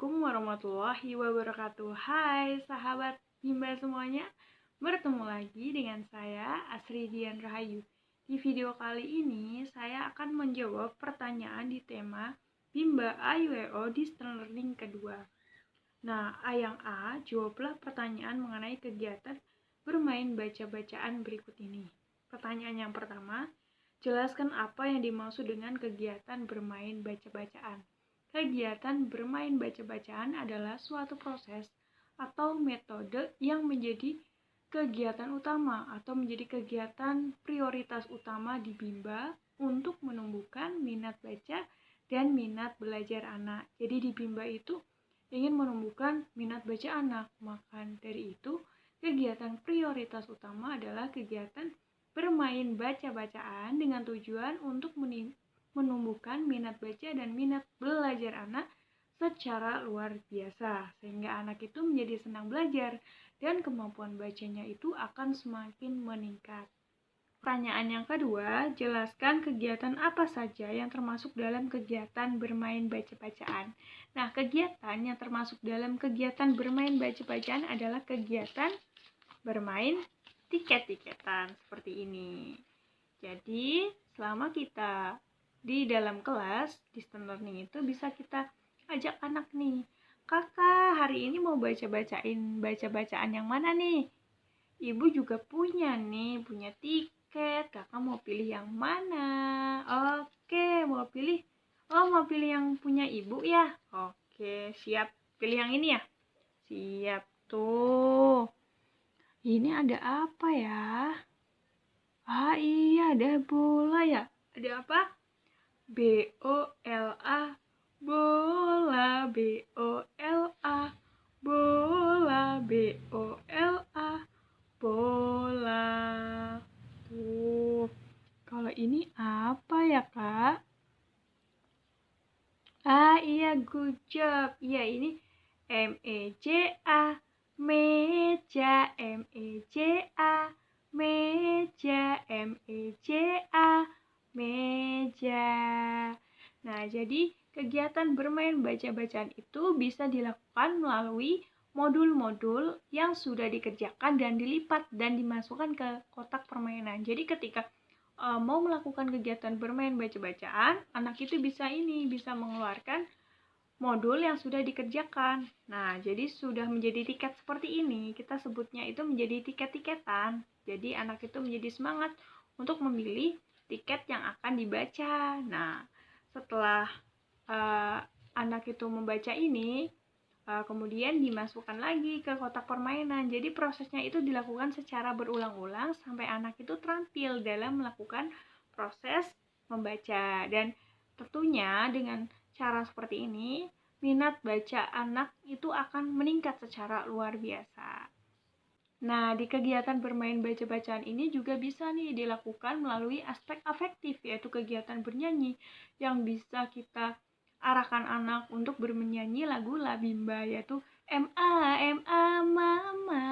Assalamualaikum warahmatullahi wabarakatuh. Hai sahabat Bimba semuanya, bertemu lagi dengan saya Asri Dian Rahayu. Di video kali ini saya akan menjawab pertanyaan di tema Bimba AYWO Distance Learning kedua. Nah, A yang A, jawablah pertanyaan mengenai kegiatan bermain baca-bacaan berikut ini. Pertanyaan yang pertama, jelaskan apa yang dimaksud dengan kegiatan bermain baca-bacaan. Kegiatan bermain baca-bacaan adalah suatu proses atau metode yang menjadi kegiatan utama atau menjadi kegiatan prioritas utama di Bimba untuk menumbuhkan minat baca dan minat belajar anak. Jadi di Bimba itu ingin menumbuhkan minat baca anak, maka dari itu kegiatan prioritas utama adalah kegiatan bermain baca-bacaan dengan tujuan untuk menumbuhkan minat baca dan minat belajar anak secara luar biasa, sehingga anak itu menjadi senang belajar dan kemampuan bacanya itu akan semakin meningkat. Pertanyaan yang kedua, jelaskan kegiatan apa saja yang termasuk dalam kegiatan bermain baca-bacaan. Nah, kegiatan yang termasuk dalam kegiatan bermain baca-bacaan adalah kegiatan bermain tiket-tiketan seperti ini. Jadi, selama kita di dalam kelas distance learning itu bisa kita ajak anak nih, kakak hari ini mau baca-bacaan yang mana nih? Ibu juga punya tiket, kakak mau pilih yang mana? Oke, mau pilih yang punya ibu ya? Oke, siap, pilih yang ini ya? Siap, tuh. Ini ada apa ya? Ah iya, ada bola ya? Ada apa? BOLA, bola, BOLA, bola, BOLA, bola. Tuh, kalau ini apa ya, Kak? Ah iya, good job. Iya, ini MEJA, meja, MEJA, meja, MEJA, meja. Nah, jadi kegiatan bermain baca-bacaan itu bisa dilakukan melalui modul-modul yang sudah dikerjakan dan dilipat dan dimasukkan ke kotak permainan. Jadi ketika mau melakukan kegiatan bermain baca-bacaan, anak itu bisa mengeluarkan modul yang sudah dikerjakan. Nah, jadi sudah menjadi tiket seperti ini, kita sebutnya itu menjadi tiket-tiketan. Jadi anak itu menjadi semangat untuk memilih tiket yang akan dibaca. Nah, setelah anak itu membaca ini, kemudian dimasukkan lagi ke kotak permainan. Jadi prosesnya itu dilakukan secara berulang-ulang sampai anak itu terampil dalam melakukan proses membaca. Dan tentunya dengan cara seperti ini, minat baca anak itu akan meningkat secara luar biasa. Nah, di kegiatan bermain baca-bacaan ini juga bisa nih dilakukan melalui aspek afektif, yaitu kegiatan bernyanyi yang bisa kita arahkan anak untuk bernyanyi lagu La Bimba, yaitu MA mama,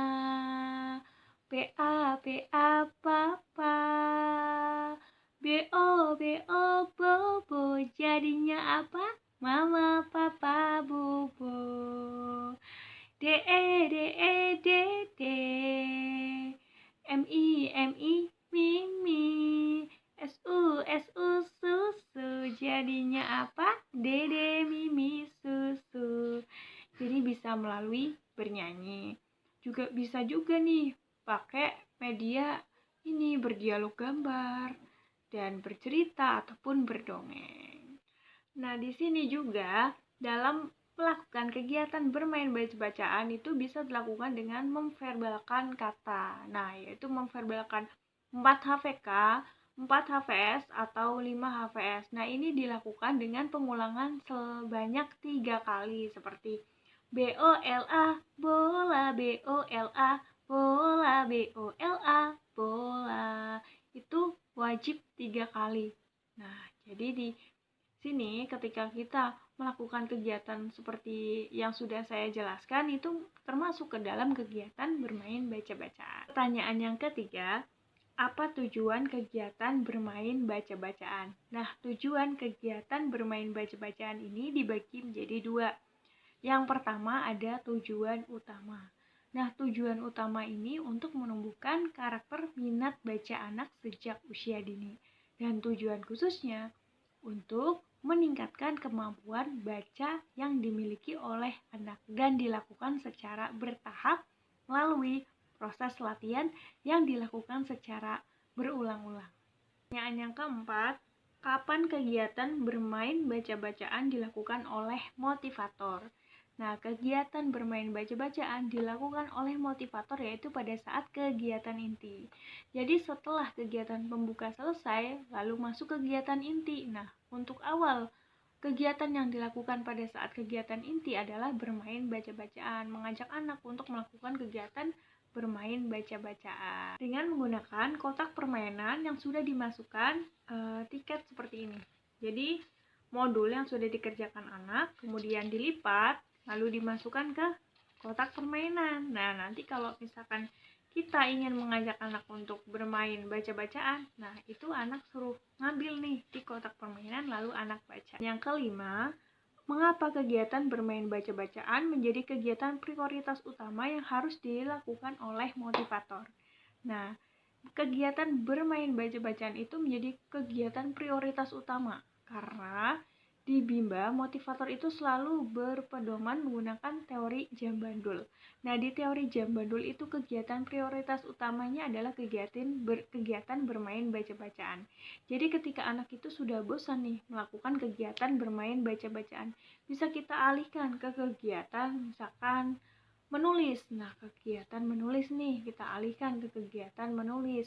PA papa, BO bobo, jadinya apa? Mama papa bobo. DE MI mimi, SU susu, jadinya apa? Dede mimi susu. Jadi bisa melalui bernyanyi. Juga bisa juga nih pakai media ini berdialog gambar dan bercerita ataupun berdongeng. Nah, di sini juga dalam melakukan kegiatan bermain baca-bacaan itu bisa dilakukan dengan memverbalkan kata. Nah, yaitu memverbalkan 4 HVK, 4 HVS atau 5 HVS. Nah, ini dilakukan dengan pengulangan sebanyak 3 kali seperti BOLA, bola, BOLA, bola, BOLA, bola. Itu wajib 3 kali. Nah, jadi di sini ketika kita melakukan kegiatan seperti yang sudah saya jelaskan itu termasuk ke dalam kegiatan bermain baca-bacaan. Pertanyaan yang ketiga, apa tujuan kegiatan bermain baca-bacaan? Nah, tujuan kegiatan bermain baca-bacaan ini dibagi menjadi 2. Yang pertama ada tujuan utama. Nah, tujuan utama ini untuk menumbuhkan karakter minat baca anak sejak usia dini. Dan tujuan khususnya untuk meningkatkan kemampuan baca yang dimiliki oleh anak dan dilakukan secara bertahap melalui proses latihan yang dilakukan secara berulang-ulang. Pertanyaan yang keempat, kapan kegiatan bermain baca-bacaan dilakukan oleh motivator? Nah, kegiatan bermain baca-bacaan dilakukan oleh motivator yaitu pada saat kegiatan inti. Jadi setelah kegiatan pembuka selesai, lalu masuk kegiatan inti. Nah, untuk awal kegiatan yang dilakukan pada saat kegiatan inti adalah bermain baca-bacaan, mengajak anak untuk melakukan kegiatan bermain baca-bacaan dengan menggunakan kotak permainan yang sudah dimasukkan tiket seperti ini. Jadi modul yang sudah dikerjakan anak kemudian dilipat lalu dimasukkan ke kotak permainan. Nah, nanti kalau misalkan kita ingin mengajak anak untuk bermain baca-bacaan, nah itu anak suruh ngambil nih di kotak permainan lalu anak baca. Yang kelima, mengapa kegiatan bermain baca-bacaan menjadi kegiatan prioritas utama yang harus dilakukan oleh motivator? Nah, kegiatan bermain baca-bacaan itu menjadi kegiatan prioritas utama karena di Bimba, motivator itu selalu berpedoman menggunakan teori jam bandul. Nah, di teori jam bandul itu kegiatan prioritas utamanya adalah kegiatan bermain baca-bacaan. Jadi ketika anak itu sudah bosan nih melakukan kegiatan bermain baca-bacaan, bisa kita alihkan ke kegiatan misalkan menulis. Nah, kegiatan menulis nih kita alihkan ke kegiatan menulis.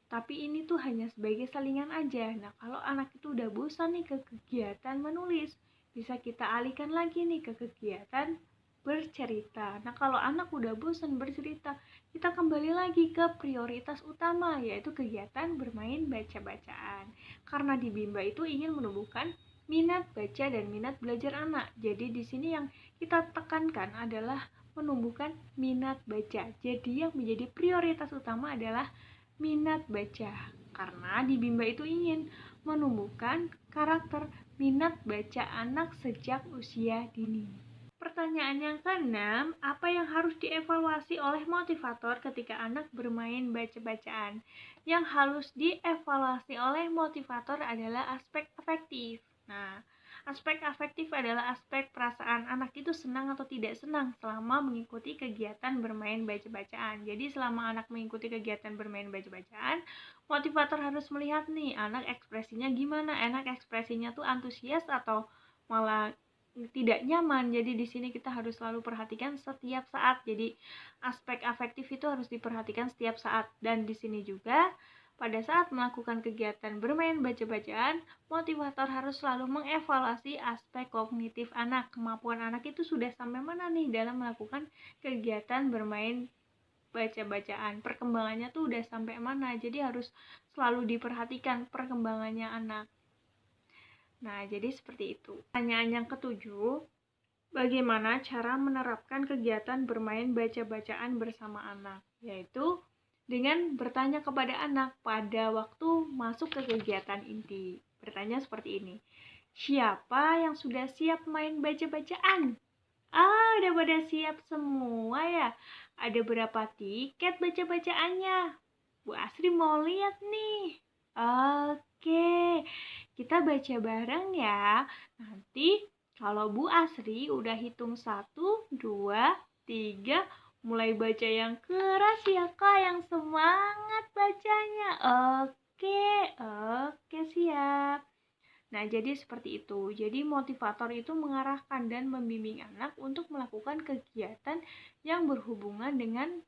Tapi ini tuh hanya sebagai salingan aja. Nah, kalau anak itu udah bosan nih ke kegiatan menulis, bisa kita alihkan lagi nih ke kegiatan bercerita. Nah, kalau anak udah bosan bercerita, kita kembali lagi ke prioritas utama, yaitu kegiatan bermain baca-bacaan. Karena di Bimba itu ingin menumbuhkan minat baca dan minat belajar anak. Jadi di sini yang kita tekankan adalah menumbuhkan minat baca. Jadi yang menjadi prioritas utama adalah minat baca, karena di Bimba itu ingin menumbuhkan karakter minat baca anak sejak usia dini. Pertanyaan yang keenam, apa yang harus dievaluasi oleh motivator ketika anak bermain baca-bacaan? Yang harus dievaluasi oleh motivator adalah aspek afektif. Nah, aspek afektif adalah aspek perasaan anak itu senang atau tidak senang selama mengikuti kegiatan bermain baca-bacaan. Jadi selama anak mengikuti kegiatan bermain baca-bacaan, motivator harus melihat nih anak ekspresinya gimana. Anak ekspresinya tuh antusias atau malah tidak nyaman. Jadi di sini kita harus selalu perhatikan setiap saat. Jadi aspek afektif itu harus diperhatikan setiap saat. Dan di sini juga pada saat melakukan kegiatan bermain baca-bacaan, motivator harus selalu mengevaluasi aspek kognitif anak. Kemampuan anak itu sudah sampai mana nih dalam melakukan kegiatan bermain baca-bacaan. Perkembangannya tuh udah sampai mana. Jadi harus selalu diperhatikan perkembangannya anak. Nah, jadi seperti itu. Pertanyaan yang ketujuh, bagaimana cara menerapkan kegiatan bermain baca-bacaan bersama anak? Yaitu dengan bertanya kepada anak pada waktu masuk ke kegiatan inti. Bertanya seperti ini, siapa yang sudah siap main baca-bacaan? Udah pada siap semua ya? Ada berapa tiket baca-bacaannya? Bu Asri mau lihat nih. Oke, kita baca bareng ya. Nanti kalau Bu Asri udah hitung 1, 2, 3, mulai baca yang keras ya Kak, yang semangat bacanya. Oke, siap. Nah, jadi seperti itu. Jadi motivator itu mengarahkan dan membimbing anak untuk melakukan kegiatan yang berhubungan dengan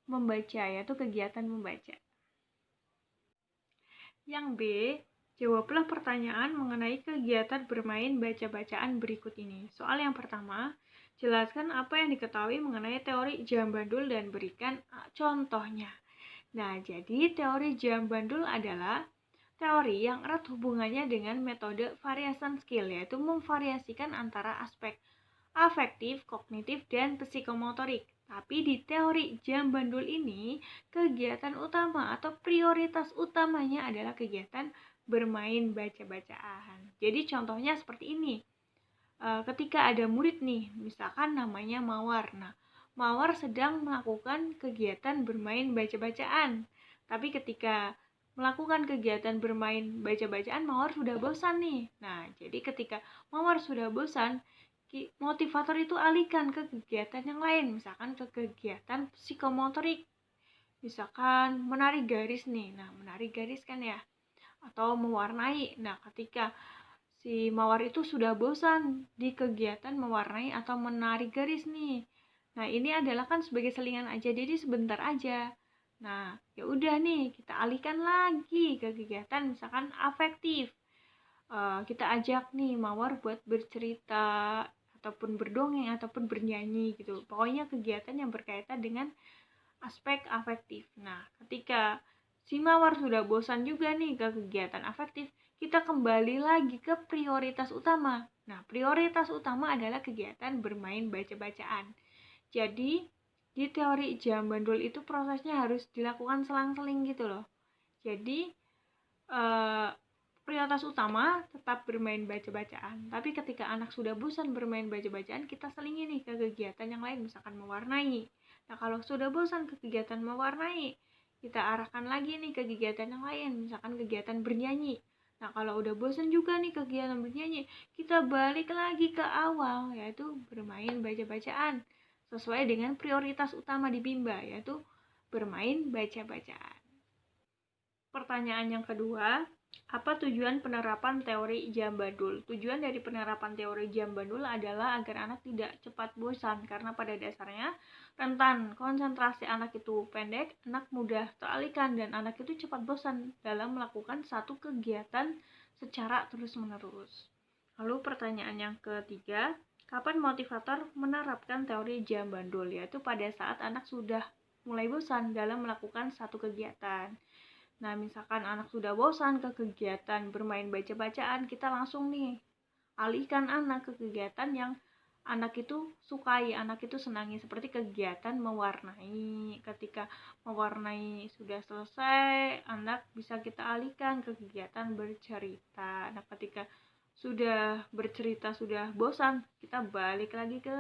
membaca, yaitu kegiatan membaca. Yang B, jawablah pertanyaan mengenai kegiatan bermain baca-bacaan berikut ini. Soal yang pertama, jelaskan apa yang diketahui mengenai teori jam bandul dan berikan contohnya. Nah, jadi teori jam bandul adalah teori yang erat hubungannya dengan metode variation skill, yaitu memvariasikan antara aspek afektif, kognitif, dan psikomotorik. Tapi di teori jam bandul ini, kegiatan utama atau prioritas utamanya adalah kegiatan bermain baca-bacaan. Jadi contohnya seperti ini. ketika ada murid nih, misalkan namanya Mawar. Nah, Mawar sedang melakukan kegiatan bermain baca-bacaan. Tapi ketika melakukan kegiatan bermain baca-bacaan, Mawar sudah bosan nih. Nah, jadi ketika Mawar sudah bosan, motivator itu alihkan ke kegiatan yang lain, misalkan ke kegiatan psikomotorik. Misalkan menarik garis nih. Nah, menarik garis kan ya, atau mewarnai. Nah, ketika si Mawar itu sudah bosan di kegiatan mewarnai atau menarik garis nih. Nah, ini adalah kan sebagai selingan aja, jadi sebentar aja. Nah, ya udah nih, kita alihkan lagi ke kegiatan misalkan afektif. Kita ajak nih Mawar buat bercerita ataupun berdongeng ataupun bernyanyi gitu. Pokoknya kegiatan yang berkaitan dengan aspek afektif. Nah, ketika si Mawar sudah bosan juga nih ke kegiatan afektif, kita kembali lagi ke prioritas utama. Nah, prioritas utama adalah kegiatan bermain baca-bacaan. Jadi, di teori jam bandul itu prosesnya harus dilakukan selang-seling gitu loh. Jadi, prioritas utama tetap bermain baca-bacaan. Tapi ketika anak sudah bosan bermain baca-bacaan, kita selingi nih ke kegiatan yang lain, misalkan mewarnai. Nah, kalau sudah bosan ke kegiatan mewarnai, kita arahkan lagi nih ke kegiatan yang lain, misalkan kegiatan bernyanyi. Nah, kalau udah bosan juga nih kegiatan bernyanyi, kita balik lagi ke awal, yaitu bermain baca-bacaan. Sesuai dengan prioritas utama di Bimba, yaitu bermain baca-bacaan. Pertanyaan yang kedua, apa tujuan penerapan teori jam bandul? Tujuan dari penerapan teori jam bandul adalah agar anak tidak cepat bosan, karena pada dasarnya rentan konsentrasi anak itu pendek, anak mudah teralihkan, dan anak itu cepat bosan dalam melakukan satu kegiatan secara terus-menerus. Lalu pertanyaan yang ketiga, kapan motivator menerapkan teori jam bandul? Yaitu pada saat anak sudah mulai bosan dalam melakukan satu kegiatan. Nah, misalkan anak sudah bosan ke kegiatan bermain baca-bacaan, kita langsung nih alihkan anak ke kegiatan yang anak itu sukai, anak itu senangi, seperti kegiatan mewarnai. Ketika mewarnai sudah selesai, anak bisa kita alihkan ke kegiatan bercerita. Nah, ketika sudah bercerita, sudah bosan, kita balik lagi ke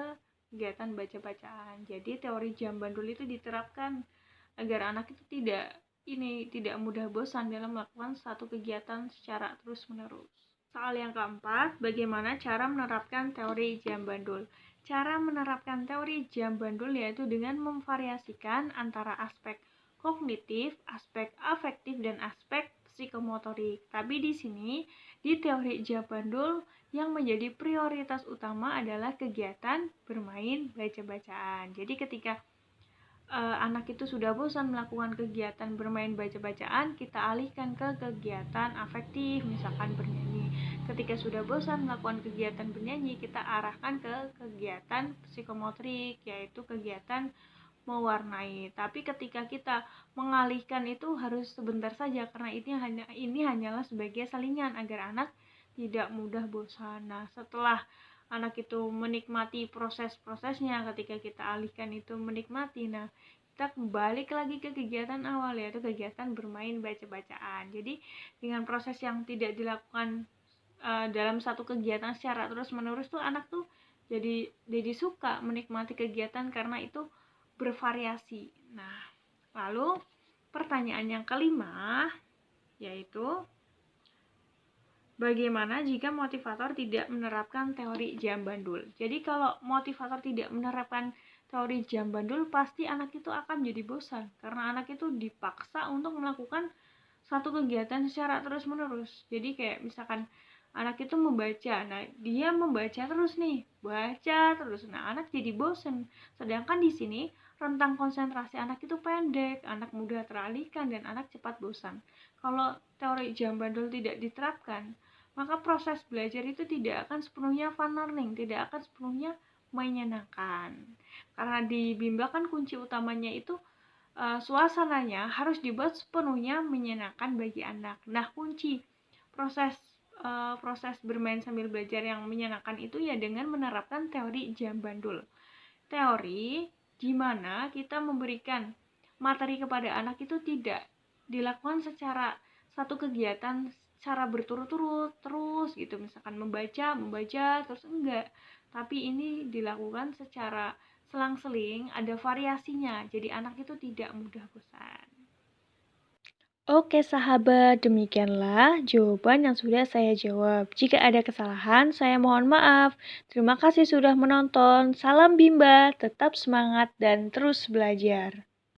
kegiatan baca-bacaan. Jadi teori jam bandul itu diterapkan agar anak itu tidak mudah bosan dalam melakukan satu kegiatan secara terus-menerus. Soal yang keempat, bagaimana cara menerapkan teori jam bandul? Cara menerapkan teori jam bandul yaitu dengan memvariasikan antara aspek kognitif, aspek afektif, dan aspek psikomotorik. Tapi di sini, di teori jam bandul, yang menjadi prioritas utama adalah kegiatan bermain baca-bacaan. Jadi ketika anak itu sudah bosan melakukan kegiatan bermain baca-bacaan, kita alihkan ke kegiatan afektif, misalkan bernyanyi. Ketika sudah bosan melakukan kegiatan bernyanyi, kita arahkan ke kegiatan psikomotorik, yaitu kegiatan mewarnai. Tapi ketika kita mengalihkan itu harus sebentar saja, karena ini hanyalah sebagai selingan agar anak tidak mudah bosan. Nah, setelah anak itu menikmati proses-prosesnya, ketika kita alihkan itu menikmati, nah kita balik lagi ke kegiatan awal, yaitu kegiatan bermain baca-bacaan. Jadi dengan proses yang tidak dilakukan dalam satu kegiatan secara terus-menerus tuh anak tuh jadi suka menikmati kegiatan karena itu bervariasi. Nah, lalu pertanyaan yang kelima yaitu bagaimana jika motivator tidak menerapkan teori jam bandul? Jadi kalau motivator tidak menerapkan teori jam bandul, pasti anak itu akan jadi bosan, karena anak itu dipaksa untuk melakukan satu kegiatan secara terus-menerus. Jadi kayak misalkan anak itu membaca, nah dia membaca terus nih, baca terus, nah anak jadi bosan. Sedangkan di sini rentang konsentrasi anak itu pendek, anak mudah teralihkan, dan anak cepat bosan. Kalau teori jam bandul tidak diterapkan, maka proses belajar itu tidak akan sepenuhnya fun learning, tidak akan sepenuhnya menyenangkan. Karena di Bimba kan kunci utamanya itu suasananya harus dibuat sepenuhnya menyenangkan bagi anak. Nah, kunci proses bermain sambil belajar yang menyenangkan itu ya dengan menerapkan teori jam bandul. Teori di mana kita memberikan materi kepada anak itu tidak dilakukan secara satu kegiatan secara berturut-turut terus gitu, misalkan membaca terus enggak, tapi ini dilakukan secara selang-seling, ada variasinya, jadi anak itu tidak mudah bosan. Oke sahabat, demikianlah jawaban yang sudah saya jawab. Jika ada kesalahan, saya mohon maaf. Terima kasih sudah menonton. Salam Bimba, tetap semangat dan terus belajar.